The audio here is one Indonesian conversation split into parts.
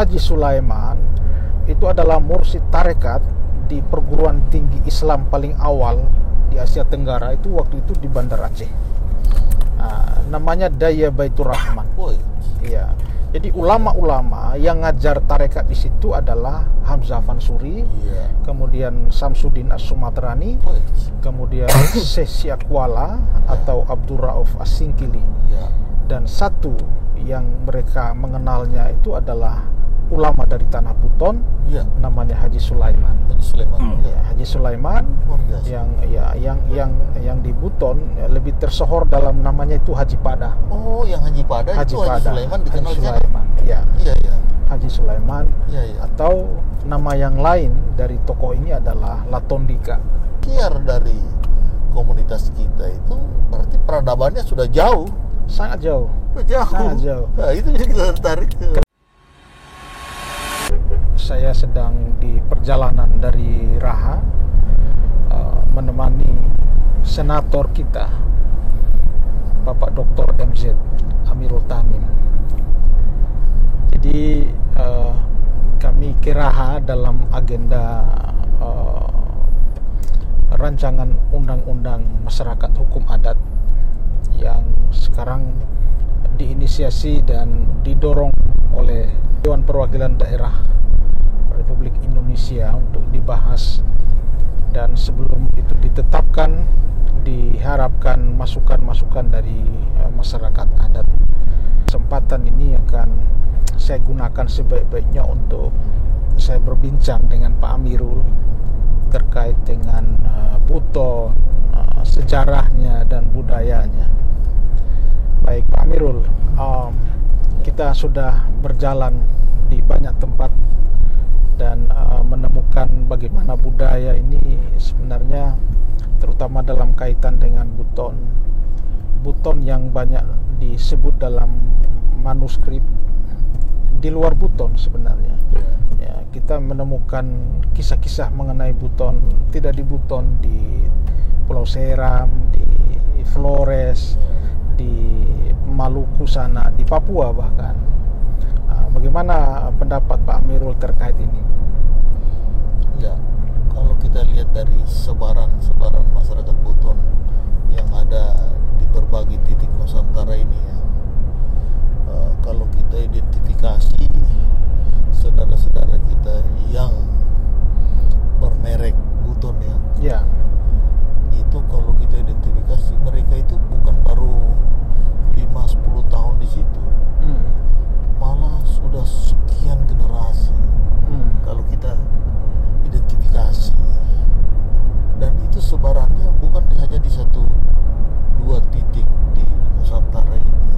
Haji Sulaiman itu adalah mursyid tarekat di perguruan tinggi Islam paling awal di Asia Tenggara, itu waktu itu di Bandar Aceh. Namanya Daya Baitur Rahman. Iya. Jadi ulama-ulama yang ngajar tarekat di situ adalah Hamzah Fansuri, kemudian Samsudin As-Sumatrani, kemudian Syekh Syakwala atau Abdul Rauf As-Singkili. Dan satu yang mereka mengenalnya itu adalah ulama dari Tanah Buton, namanya Haji Sulaiman. Haji Sulaiman yang di Buton lebih tersohor dalam namanya itu Haji Pada. Oh, yang Haji Pada itu Haji Sulaiman dikenal Haji Sulaiman. Haji Sulaiman. Atau nama yang lain dari tokoh ini adalah Latondika. Kiar dari komunitas kita itu berarti peradabannya sudah jauh. Sangat jauh. Sangat jauh. Nah, itu yang kita tertarik. Saya sedang di perjalanan dari Raha menemani senator kita, Bapak Dr. MZ Amirul Tamim. Jadi kami ke Raha dalam agenda rancangan undang-undang masyarakat hukum adat yang sekarang diinisiasi dan didorong oleh Dewan Perwakilan Daerah Republik Indonesia untuk dibahas, dan sebelum itu ditetapkan diharapkan masukan-masukan dari masyarakat adat. Kesempatan ini akan saya gunakan sebaik-baiknya untuk saya berbincang dengan Pak Amirul terkait dengan Buton, sejarahnya dan budayanya. Baik Pak Amirul, kita sudah berjalan di banyak tempat dan menemukan bagaimana budaya ini sebenarnya, terutama dalam kaitan dengan Buton. Buton yang banyak disebut dalam manuskrip di luar Buton sebenarnya. Ya, kita menemukan kisah-kisah mengenai Buton tidak di Buton, di Pulau Seram, di Flores, di Maluku sana, di Papua bahkan. Bagaimana pendapat Pak Amirul terkait ini? Ya, kalau kita lihat dari sebaran masyarakat Buton yang ada di berbagai titik Nusantara ini ya, kalau kita identifikasi saudara-saudara kita yang bermerek Buton ya, itu kalau kita identifikasi mereka itu bukan baru 5-10 tahun di situ, malah sudah sekian generasi. Kalau kita identifikasi, dan itu sebarannya bukan saja di 1-2 titik di Nusantara ini.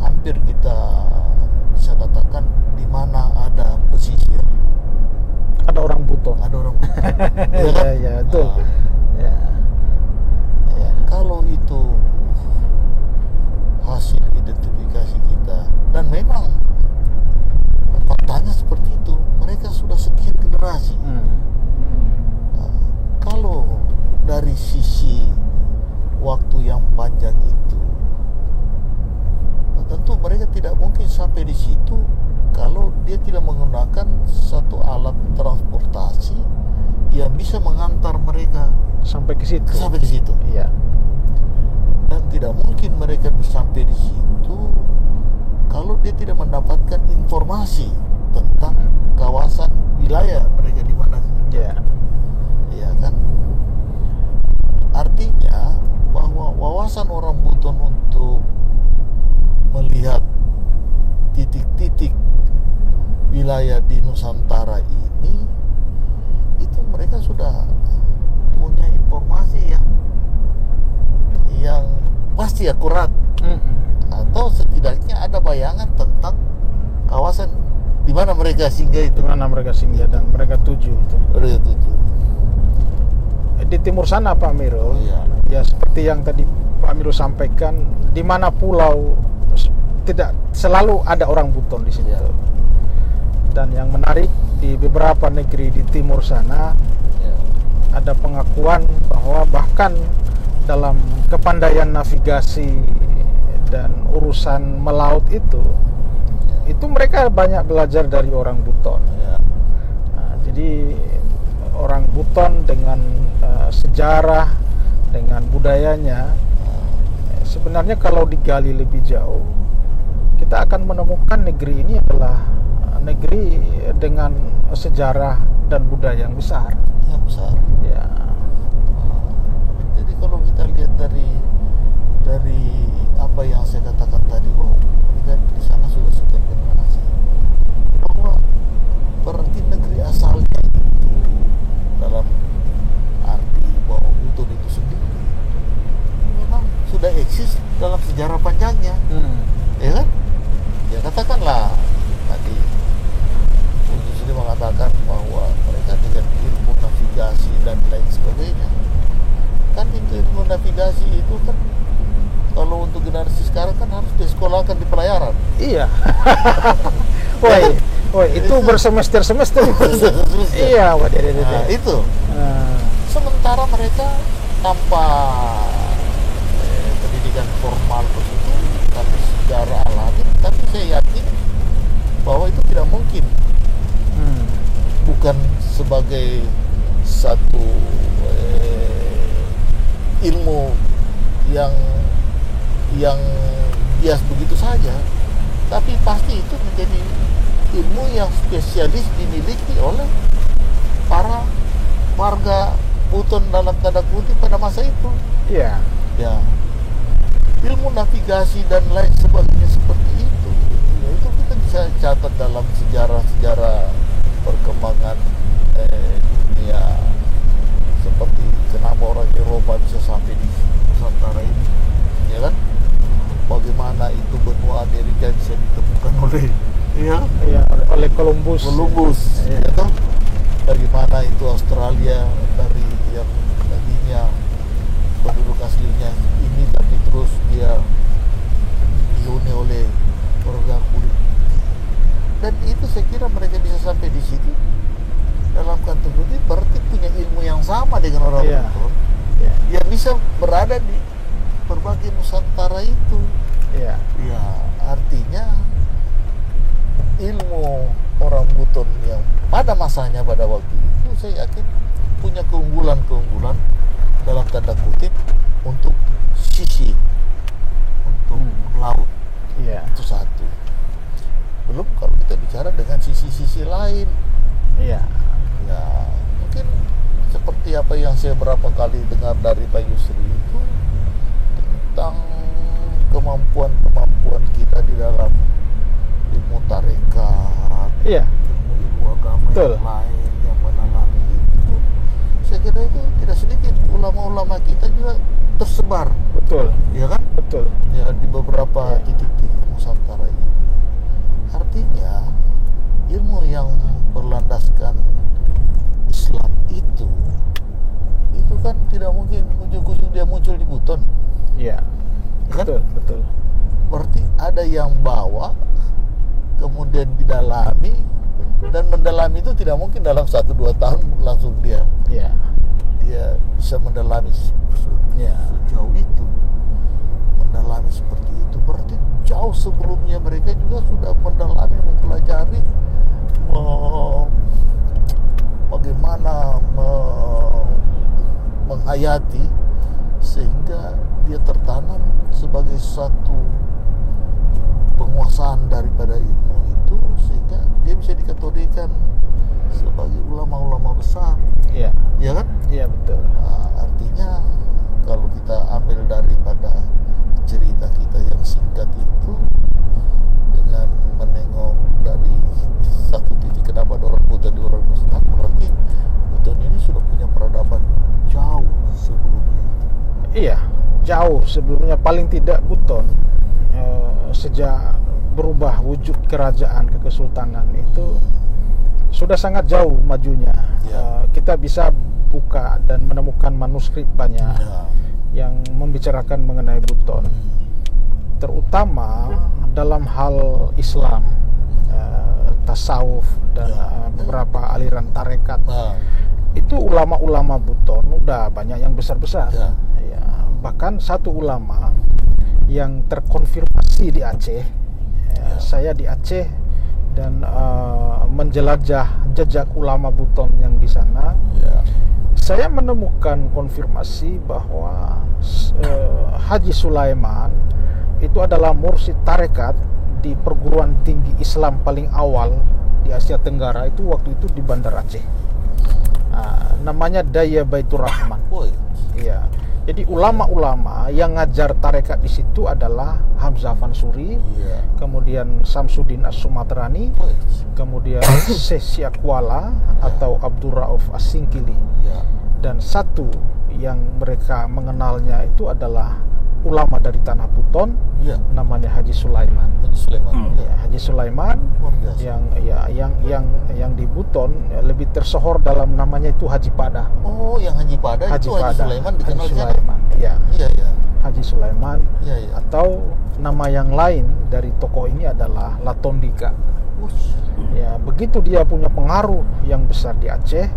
Hampir kita bisa katakan di mana ada pesisir ada orang Buton. Ya, betul. Kalau itu hasil identifikasi kita, dan memang faktanya seperti itu, mereka sudah sekian generasi. Kalau dari sisi waktu yang panjang itu, tentu mereka tidak mungkin sampai di situ kalau dia tidak menggunakan satu alat transportasi yang bisa mengantar mereka sampai ke situ. Iya. Dan tidak mungkin mereka sampai di situ kalau dia tidak mendapatkan informasi tentang kawasan wilayah mereka di mana. Iya kan? Artinya bahwa wawasan orang Buton untuk melihat titik-titik wilayah di Nusantara ini, itu mereka sudah punya informasi yang pasti akurat, atau setidaknya ada bayangan tentang kawasan di mana mereka singgah itu. Dan mereka tuju itu. Di timur sana Pak Amirul, ya seperti yang tadi Pak Amirul sampaikan, di mana pulau tidak selalu ada orang Buton di situ. Dan yang menarik, di beberapa negeri di timur sana ada pengakuan bahwa bahkan dalam kepandaian navigasi dan urusan melaut itu itu mereka banyak belajar dari orang Buton. Ya. Jadi orang Buton dengan sejarah, dengan budayanya, sebenarnya kalau digali lebih jauh, kita akan menemukan negeri ini adalah negeri dengan sejarah dan budaya yang besar. Yang besar. Ya. Jadi kalau kita lihat dari apa yang saya katakan tadi, bahwa kita di sana sudah sekian generasi, bahwa berarti negeri asalnya itu dalam arti bahwa Buton itu sendiri memang sudah eksis dalam sejarah panjangnya, ya kan? Ya katakanlah tadi Puji sendiri mengatakan bahwa mereka dengan ilmu navigasi dan lain sebagainya. Kan itu ilmu navigasi itu kan kalau untuk generasi sekarang kan harus disekolahkan di pelayaran. Iya. Woi, itu bersemester-semester. Iya, nah, itu. Sementara mereka tanpa pendidikan formal begitu, tapi secara alami, tapi saya yakin bahwa itu tidak mungkin. Bukan sebagai satu ilmu yang bias begitu saja, tapi pasti itu menjadi ilmu yang spesialis dimiliki oleh para warga Buton dalam tanda kutip pada masa itu. Iya. Ya, ilmu navigasi dan lain sebagainya seperti itu. Ya, itu kita bisa catat dalam sejarah perkembangan dunia, seperti kenapa orang Eropa bisa sampai di Nusantara ini, ya kan? Bagaimana itu benua Amerika bisa ditemukan oleh oleh Columbus. Ya kan? Bagaimana itu Australia dari yang tadinya penduduk aslinya ini, tapi terus dia dihuni oleh orang kulit. Dan itu saya kira mereka bisa sampai di situ dalam kategori berarti punya ilmu yang sama dengan orang Buton, yang bisa berada di berbagai Nusantara itu. Ya, artinya ilmu orang Buton yang pada masanya pada waktu itu saya yakin punya keunggulan dalam tanda kutip untuk sisi untuk laut. Itu satu. Belum kalau kita bicara dengan sisi-sisi lain. Ya, mungkin seperti apa yang saya berapa kali dengar dari Pak Yusri itu tentang kemampuan kita di dalam ilmu tarekat, ilmu agama yang lain yang menalami itu. Saya kira itu tidak sedikit ulama-ulama kita juga tersebar. Betul. Ya kan? Betul. Ya, di beberapa titik-titik Nusantara ini. Artinya ilmu yang berlandaskan Islam itu kan tidak mungkin ujung-ujung dia muncul di Buton. Iya. Kan? Betul. Berarti ada yang bawa, kemudian didalami, dan mendalami itu tidak mungkin dalam 1-2 tahun langsung dia bisa mendalami sejauh itu. Mendalami seperti itu berarti jauh sebelumnya mereka juga sudah mendalami, mempelajari bagaimana menghayati sehingga dia tertanam sebagai satu penguasaan daripada ilmu itu, sehingga dia bisa dikategorikan sebagai ulama-ulama besar. Iya kan? Iya, betul. Artinya kalau kita ambil daripada cerita kita yang singkat itu dengan menengok dari satu titik kenapa orang Buton di orang Nusantara, berarti Buton ini sudah punya peradaban jauh sebelumnya. Iya, jauh sebelumnya, paling tidak Buton sejak berubah wujud kerajaan ke kesultanan itu sudah sangat jauh majunya. Kita bisa buka dan menemukan manuskrip banyak yang membicarakan mengenai Buton, terutama dalam hal Islam, tasawuf dan beberapa aliran tarekat. Itu ulama-ulama Buton udah banyak yang besar-besar. Bahkan satu ulama yang terkonfirmasi di Aceh, saya di Aceh dan menjelajah jejak ulama Buton yang di sana, saya menemukan konfirmasi bahwa Haji Sulaiman itu adalah mursyid tarekat di perguruan tinggi Islam paling awal di Asia Tenggara itu waktu itu di Bandar Aceh. Namanya Daya Baitur Rahman. Iya. Jadi ulama-ulama yang ngajar tarekat di situ adalah Hamzah Fansuri, kemudian Samsudin As-Sumatrani, kemudian Syekh Syakwala atau Abdul Rauf As-Singkili, dan satu yang mereka mengenalnya itu adalah ulama dari Tanah Buton, namanya Haji Sulaiman. Haji Sulaiman yang di Buton lebih tersohor dalam namanya itu Haji Pada. Oh, yang Haji Pada Haji itu Pada. Haji Sulaiman dikenal Haji Sulaiman. Haji Sulaiman. Atau nama yang lain dari tokoh ini adalah Latondika. Ya, begitu dia punya pengaruh yang besar di Aceh,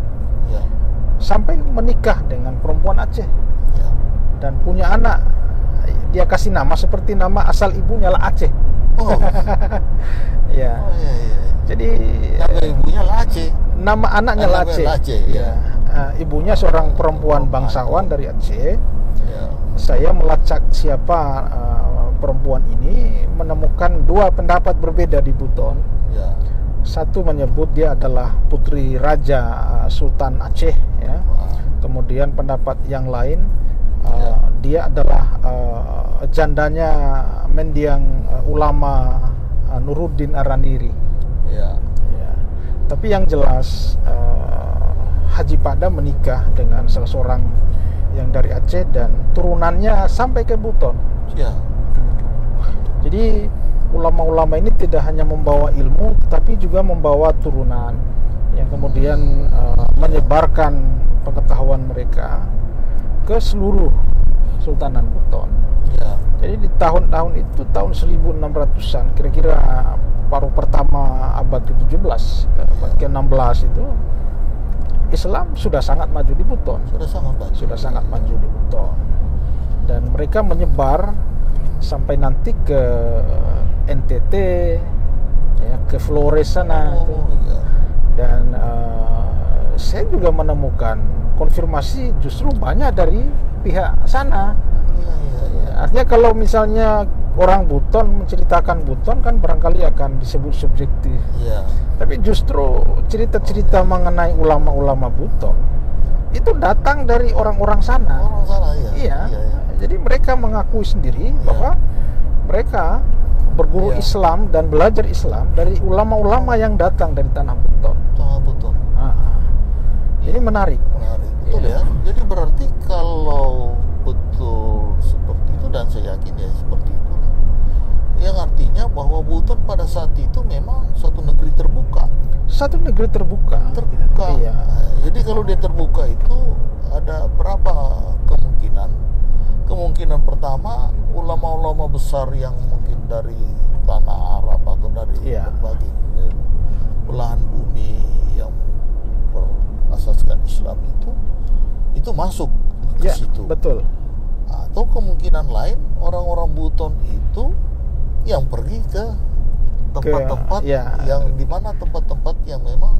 sampai menikah dengan perempuan Aceh, dan punya anak. Dia kasih nama seperti nama asal ibunya lah, Aceh. Jadi nama ibunya lah Aceh. Nama anaknya lah Aceh. Ibunya seorang perempuan bangsawan dari Aceh. Saya melacak siapa perempuan ini, menemukan dua pendapat berbeda di Buton. Satu menyebut dia adalah putri Raja Sultan Aceh, kemudian pendapat yang lain dia adalah jandanya mendiang ulama Nuruddin Araniri. Tapi yang jelas Haji Pada menikah dengan salah seorang yang dari Aceh dan turunannya sampai ke Buton. Jadi ulama-ulama ini tidak hanya membawa ilmu, tapi juga membawa turunan yang kemudian menyebarkan pengetahuan mereka ke seluruh Sultanan Buton. Jadi di tahun-tahun itu, tahun 1600-an, kira-kira paruh pertama abad ke-17, abad ke-16 itu, Islam sudah sangat maju di Buton. Sudah sangat maju di Buton. Dan mereka menyebar sampai nanti ke NTT, ke Flores sana. Dan saya juga menemukan konfirmasi justru banyak dari pihak sana. Artinya kalau misalnya orang Buton menceritakan Buton kan barangkali akan disebut subjektif. Tapi justru cerita-cerita mengenai ulama-ulama Buton itu datang dari orang-orang sana. Jadi mereka mengakui sendiri bahwa mereka berguru Islam dan belajar Islam dari ulama-ulama yang datang dari Tanah Buton. Ini menarik. Betul ya. Jadi berarti kalau betul seperti itu, dan saya yakin ya seperti itu, yang artinya bahwa Buton pada saat itu memang suatu negeri terbuka. Jadi kalau dia terbuka itu ada berapa kemungkinan? Kemungkinan pertama, ulama-ulama besar yang mungkin dari tanah Arab atau dari berbagai belahan bumi yang berasaskan Islam itu masuk ke situ. Betul. Atau kemungkinan lain, orang-orang Buton itu yang pergi ke tempat-tempat yang dimana tempat-tempat yang memang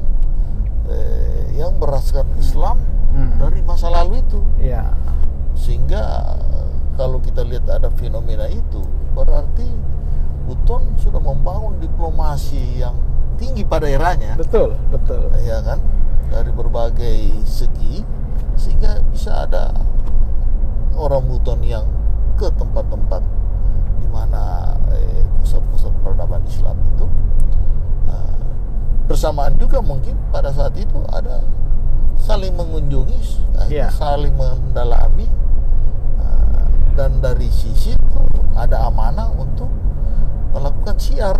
yang berasaskan Islam dari masa lalu itu. Sehingga kalau kita lihat ada fenomena itu, berarti Buton sudah membangun diplomasi yang tinggi pada eranya. Betul. Ya kan? Dari berbagai segi, sehingga bisa ada orang Buton yang ke tempat-tempat di mana pusat-pusat peradaban Islam itu. Bersamaan juga mungkin pada saat itu ada saling mengunjungi, saling mendalami, dan dari sisi itu ada amanah untuk melakukan syiar.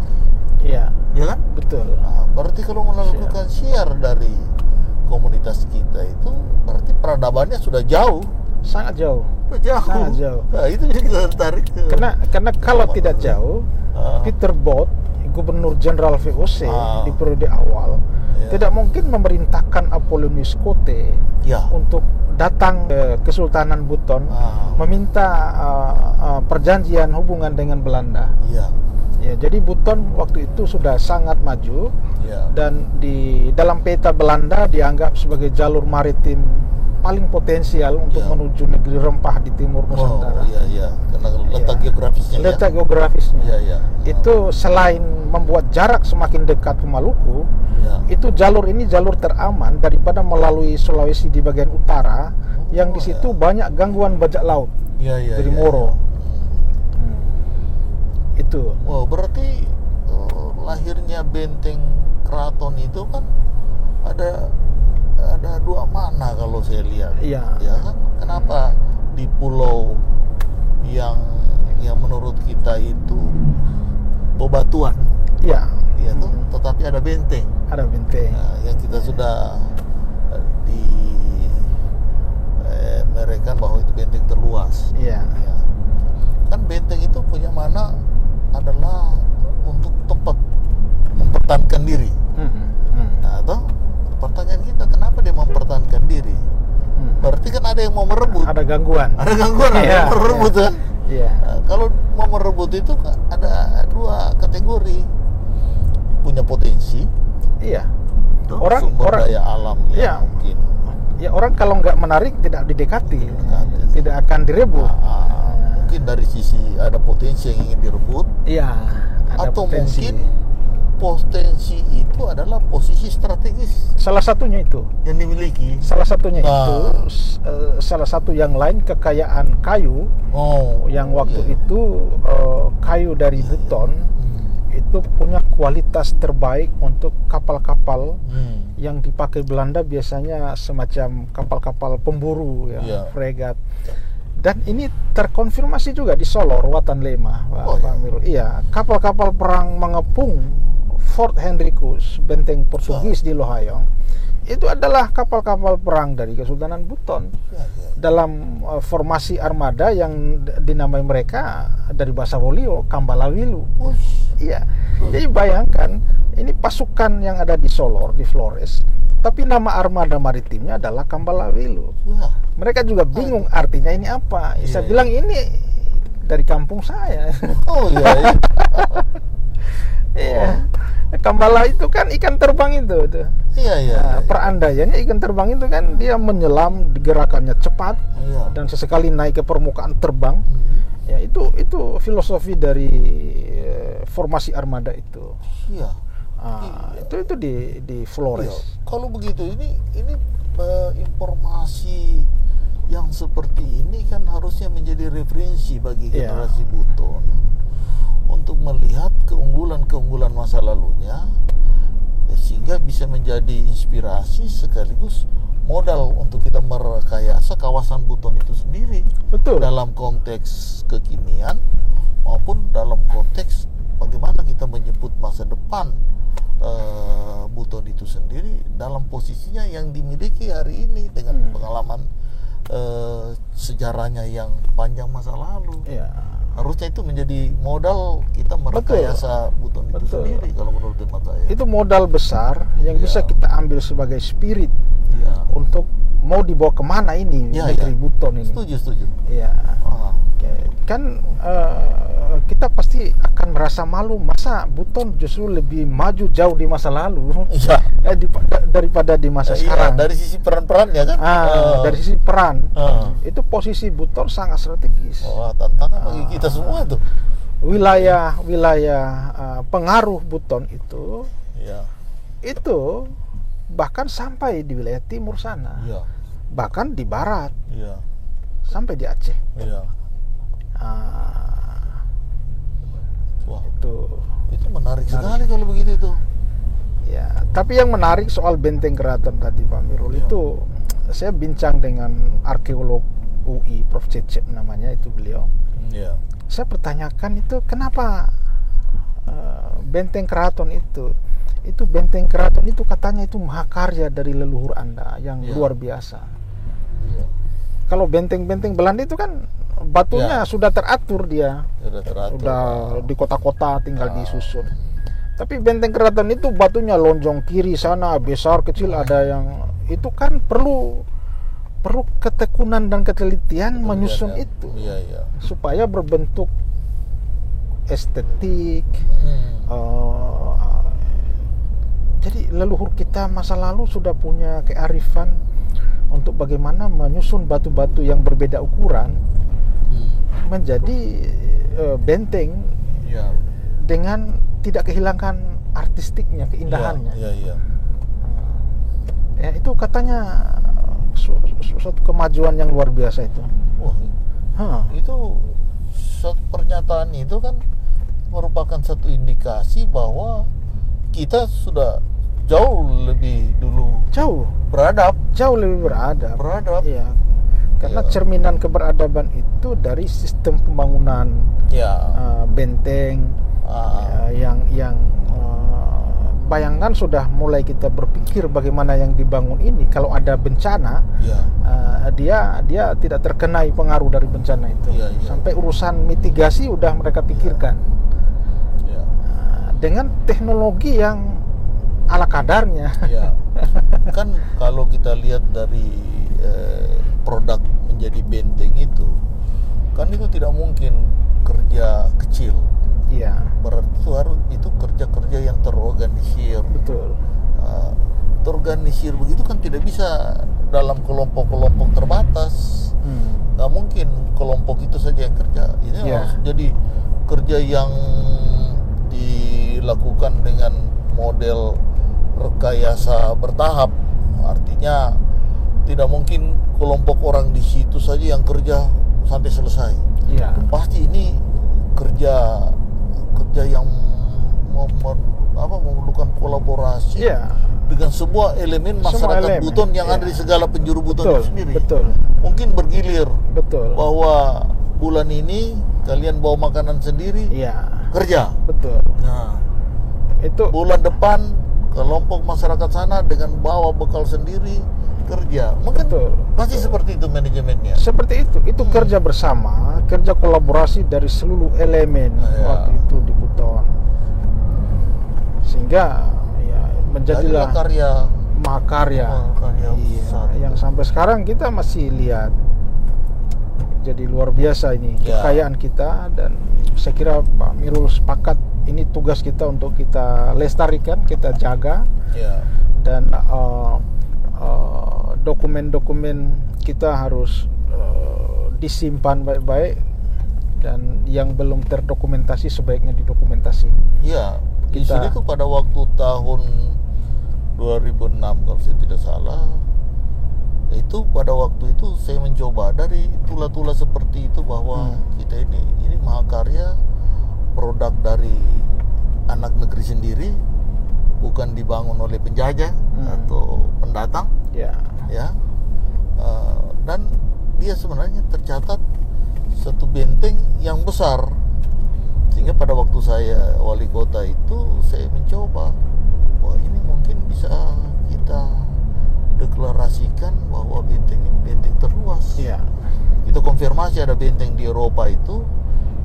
Ya kan? Betul. Berarti kalau melakukan syiar dari komunitas kita itu, berarti peradabannya sudah jauh. Sangat jauh. Nah, itu yang kita tertarik. Karena kalau tidak jauh, Peter Bot, Gubernur Jenderal VOC di periode awal, tidak mungkin memerintahkan Apollonius Kote untuk datang ke Kesultanan Buton meminta perjanjian hubungan dengan Belanda. Ya, jadi Buton waktu itu sudah sangat maju Ya. dan di dalam peta Belanda dianggap sebagai jalur maritim paling potensial untuk Ya. menuju negeri rempah di timur Nusantara. iya iya, karena letak Ya. geografisnya. Letak ya. geografisnya. Iya iya. Itu selain membuat jarak semakin dekat ke Maluku, Ya. itu jalur ini jalur teraman daripada melalui Sulawesi di bagian utara, yang di situ ya. banyak gangguan bajak laut Iya iya. dari iya, Moro. iya. Itu. Wow, berarti lahirnya benteng keraton itu kan ada dua makna kalau saya lihat. Iya. Ya kan? Kenapa di pulau yang menurut kita itu bebatuan, Iya, ya tuh, tetapi ada benteng. ada benteng. Nah, yang kita sudah di mereka bahwa itu benteng terluas. Iya. Ya. Kan benteng itu punya makna adalah untuk tempat mempertahankan diri. Nah, toh pertanyaan kita, kenapa dia mempertahankan diri? Berarti kan ada yang mau merebut. Ada gangguan. Ada gangguan, ada Iya, yang mau merebut iya. kan? Iya. Nah, kalau mau merebut itu ada dua kategori. Punya potensi, Iya. toh, Orang- sumber orang- daya alam yang Iya. mungkin. Ya, orang kalau nggak menarik tidak didekati, Didekati. tidak akan direbut. Mungkin dari sisi ada potensi yang ingin direbut, Iya. Ada atau potensi. mungkin potensi itu adalah posisi strategis Salah satunya itu. yang dimiliki. Salah satunya Ah. itu. Salah satu yang lain kekayaan kayu Oh, yang waktu iya. itu kayu dari Buton itu punya kualitas terbaik untuk kapal-kapal yang dipakai Belanda, biasanya semacam kapal-kapal pemburu ya, Iya. fregat. Dan ini terkonfirmasi juga di Solor, Watan Lema, Pak Oh, iya. Amirul. Iya, kapal-kapal perang mengepung Fort Henricus, benteng Portugis di Lohayong. Itu adalah kapal-kapal perang dari Kesultanan Buton Ya, ya. dalam formasi armada yang dinamai mereka dari bahasa Wolio Kambalawilu. Ush. Iya. Jadi bayangkan, ini pasukan yang ada di Solor, di Flores, tapi nama armada maritimnya adalah Kambalawilu. Ya. Mereka juga bingung artinya ini apa. Iya, Saya iya. bilang ini dari kampung saya. Oh iya. Iya. Iya. Kambala itu kan ikan terbang itu. Iya iya. Nah, perandaiannya ikan terbang itu kan dia menyelam, gerakannya cepat Iya. dan sesekali naik ke permukaan terbang. Ya, itu filosofi dari formasi armada itu. Iya. Itu di Flores. Iya. Kalau begitu ini informasi yang seperti ini kan harusnya menjadi referensi bagi Iya. generasi Buton untuk melihat keunggulan-keunggulan masa lalunya, sehingga bisa menjadi inspirasi sekaligus modal untuk kita merekayasa kawasan Buton itu sendiri. Betul. Dalam konteks kekinian maupun dalam konteks bagaimana kita menyebut masa depan Buton itu sendiri dalam posisinya yang dimiliki hari ini dengan pengalaman sejarahnya yang panjang masa lalu. Iya. Harusnya itu menjadi modal kita merekayasa Buton itu Betul. sendiri kalau menurut hemat saya. Itu modal besar yang Iya. bisa kita ambil sebagai spirit Iya. untuk mau dibawa kemana ini Iya, negeri iya. Buton ini. Setuju. Iya. Ah. Kan kita pasti akan merasa malu, masa Buton justru lebih maju jauh di masa lalu Iya. daripada di masa Iya, sekarang. dari sisi peran-perannya kan. Dari sisi peran, Ah. itu posisi Buton sangat strategis. Wah, tantangan bagi kita semua tuh. Wilayah pengaruh Buton itu Iya. bahkan sampai di wilayah timur sana, Iya. bahkan di barat, Iya. sampai di Aceh. Iya. Wah, itu menarik sekali kalau begitu itu. Ya, tapi yang menarik soal benteng keraton tadi Pak Mirul, Iya. itu saya bincang dengan arkeolog UI Prof Cecep namanya, itu beliau. Iya. Saya pertanyakan itu kenapa benteng keraton itu benteng keraton itu katanya itu mahakarya dari leluhur Anda yang Iya. luar biasa. Iya. Kalau benteng-benteng Belanda itu kan batunya Ya. sudah teratur dia. Sudah teratur. Udah di kota-kota tinggal disusun. Tapi benteng keraton itu batunya lonjong kiri sana, besar kecil, ada yang itu kan perlu ketekunan dan ketelitian menyusun ya. itu Iya, iya. supaya berbentuk estetik. Jadi leluhur kita masa lalu sudah punya kearifan untuk bagaimana menyusun batu-batu yang berbeda ukuran menjadi benteng Ya. dengan tidak kehilangan artistiknya, keindahannya. Iya. Ya, itu katanya suatu kemajuan yang luar biasa itu. Wah, itu pernyataan itu kan merupakan satu indikasi bahwa kita sudah jauh lebih dulu Jauh lebih beradab. Iya. Karena Iya. cerminan keberadaban itu dari sistem pembangunan Ya. benteng yang bayangkan sudah mulai kita berpikir bagaimana yang dibangun ini kalau ada bencana Ya. dia tidak terkena pengaruh dari bencana itu. Iya. Sampai urusan mitigasi udah mereka pikirkan. Ya. Dengan teknologi yang ala kadarnya. Ya. Kan kalau kita lihat dari produk menjadi benteng itu, kan itu tidak mungkin kerja kecil. Iya. Berarti itu kerja-kerja yang terorganisir. Betul. Terorganisir begitu kan tidak bisa dalam kelompok-kelompok terbatas. Nggak mungkin kelompok itu saja yang kerja. Ini harus jadi kerja yang dilakukan dengan model rekayasa bertahap. Artinya tidak mungkin kelompok orang di situ saja yang kerja sampai selesai. Iya. Pasti ini kerja yang memerlukan kolaborasi dengan sebuah elemen masyarakat Buton yang ada di segala penjuru Buton itu sendiri. Betul. Mungkin bergilir. Betul. Bahwa bulan ini kalian bawa makanan sendiri. Iya. Kerja. Betul. Nah, itu bulan depan kelompok masyarakat sana dengan bawa bekal sendiri kerja. Mungkin pasti seperti itu manajemennya. Seperti itu kerja bersama, kerja kolaborasi dari seluruh elemen waktu itu di Buton. Sehingga ya menjadilah mahakarya besar yang sampai sekarang kita masih lihat. Jadi luar biasa ini kekayaan kita, dan saya kira Pak Mirul sepakat ini tugas kita untuk kita lestarikan, kita jaga, dan dokumen-dokumen kita harus disimpan baik-baik, dan yang belum terdokumentasi sebaiknya didokumentasi. Iya, di sini tuh pada waktu tahun 2006 kalau saya tidak salah, itu pada waktu itu saya mencoba dari tula-tula seperti itu bahwa kita ini mahakarya, produk dari anak negeri sendiri, bukan dibangun oleh penjajah atau pendatang. Dan dia sebenarnya tercatat satu benteng yang besar, sehingga pada waktu saya wali kota itu saya mencoba, wah ini mungkin bisa kita deklarasikan bahwa benteng ini benteng terluas. Kita konfirmasi ada benteng di Eropa itu,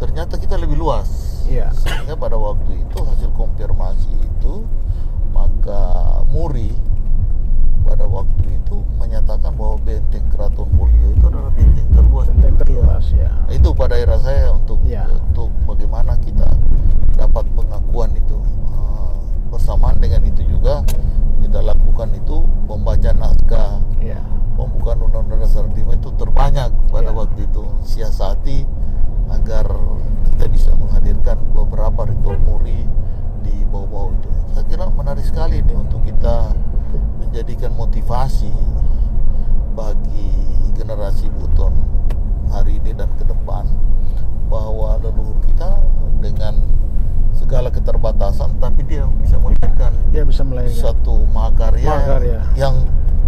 ternyata kita lebih luas. Sehingga pada waktu itu hasil konfirmasi itu, maka Muri pada waktu itu menyatakan bahwa benteng Keraton Mulyo itu adalah benteng terluas. Itu pada era saya untuk bagaimana kita dapat pengakuan itu. Bersamaan dengan itu juga kita lakukan itu membaca naskah pembukaan Undang-Undang Dasar 45 itu terbanyak pada waktu itu, siasati agar kita bisa menghadirkan beberapa ritual Muri di bawah-bawah itu. Saya kira menarik sekali ini untuk kita menjadikan motivasi bagi generasi Buton hari ini dan ke depan, bahwa leluhur kita dengan segala keterbatasan tapi dia bisa melahirkan satu mahakarya yang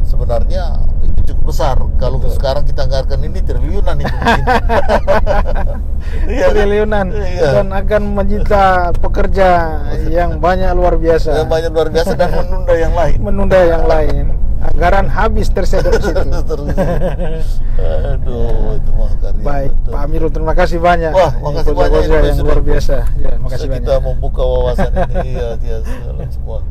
sebenarnya itu cukup besar. Kalau sekarang kita anggarkan ini triliunan itu mungkin. Triliunan dan akan menyita pekerja yang banyak luar biasa. Dan menunda yang lain. Anggaran habis tersedot situ. Aduh, itu mahakarya. Baik, betul. Pak Amirul, terima kasih banyak. Wah, makasih banyak yang luar biasa. Ya, makasih banyak. Kita membuka wawasan ini, semua.